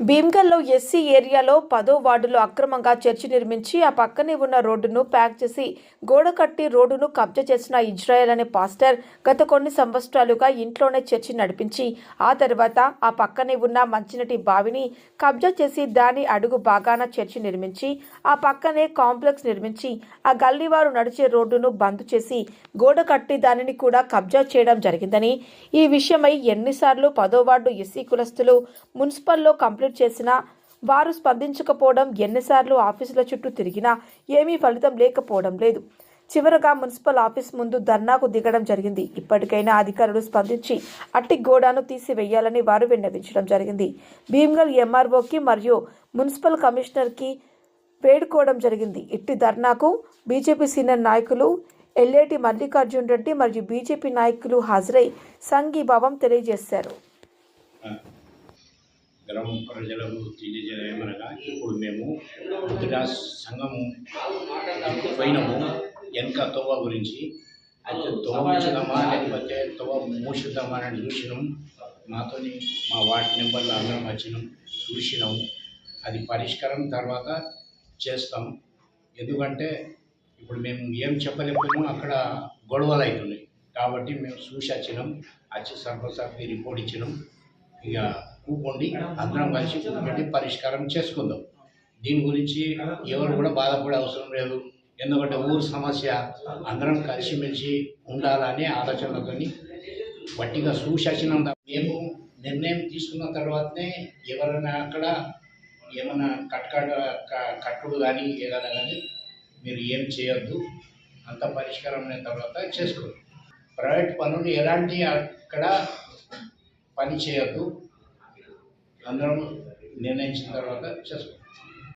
భీమ్గల్లో SC ఏరియాలో 10వ వార్డులో అక్రమంగా చర్చి నిర్మించి ఆ పక్కనే ఉన్న రోడ్డును ప్యాక్ చేసి గోడ కట్టి రోడ్డును కబ్జా చేసిన ఇజ్రాయెల్ అనే పాస్టర్ గత కొన్ని సంవత్సరాలుగా ఇంట్లోనే చర్చి నడిపించి ఆ తర్వాత ఆ పక్కనే ఉన్న మంచినీటి బావిని కబ్జా చేసి దాని అడుగు భాగాన చర్చి నిర్మించి ఆ పక్కనే కాంప్లెక్స్ నిర్మించి ఆ గల్లీవారు నడిచే రోడ్డును బంద్ చేసి గోడ కట్టి దానిని కూడా కబ్జా చేయడం జరిగిందని ఈ విషయమై ఎన్నిసార్లు 10వ వార్డు ఎస్సీ కులస్తులు మున్సిపల్లో కంప్లైంట్ చేసినా వారు స్పందించకపోవడం, ఎన్నిసార్లు ఆఫీసుల చుట్టూ తిరిగినా ఏమీ ఫలితం లేకపోవడం లేదు. చివరగా మున్సిపల్ ఆఫీస్ ముందు ధర్నాకు దిగడం జరిగింది. ఇప్పటికైనా అధికారులు స్పందించి అట్టి గోడను తీసివేయాలని వారు విన్నవించడం జరిగింది. భీమ్గల్ ఎంఆర్ఓకి మరియు మున్సిపల్ కమిషనర్కి వేడుకోవడం జరిగింది. ఇట్టి ధర్నాకు బీజేపీ సీనియర్ నాయకులు ఎల్లేటి మల్లికార్జున్ రెడ్డి మరియు బీజేపీ నాయకులు హాజరై సంఘీభావం తెలియజేశారు. గ్రామ ప్రజలకు తెలియజేయమనగా ఇప్పుడు మేము కొద్దిగా సంఘము పోయినాము వెనక తోవ గురించి. అయితే తోవ ఉంచుదామా లేకపోతే తోవ మూసిద్దామా అని చూసినాం. మాతోని మా వార్డు నెంబర్లు అందరం వచ్చినాం, చూసినాము. అది పరిష్కారం తర్వాత చేస్తాం. ఎందుకంటే ఇప్పుడు మేము ఏం చెప్పలేకపోయినాం, అక్కడ గొడవలు అవుతున్నాయి. కాబట్టి మేము చూసి వచ్చినాం, వచ్చి సర్పంచ్ సార్కి రిపోర్ట్ ఇచ్చినాం. ఇక కూకోండి, అందరం కలిసి కూర్చోబెట్టి పరిష్కారం చేసుకుందాం. దీని గురించి ఎవరు కూడా బాధపడే అవసరం లేదు. ఎందుకంటే ఊరు సమస్య అందరం కలిసిమెలిసి ఉండాలనే ఆలోచనలతో వట్టిగా చూసినాం. మేము నిర్ణయం తీసుకున్న తర్వాతనే ఎవరైనా అక్కడ ఏమైనా కట్టుడు కానీ ఏదైనా కానీ మీరు ఏం చేయొద్దు, అంత పరిష్కారం అయిన తర్వాత చేసుకోండి. ప్రైవేట్ పనులు ఎలాంటి అక్కడ పని చేయొద్దు, అందరం నిర్ణయించిన తర్వాత చేసుకోండి.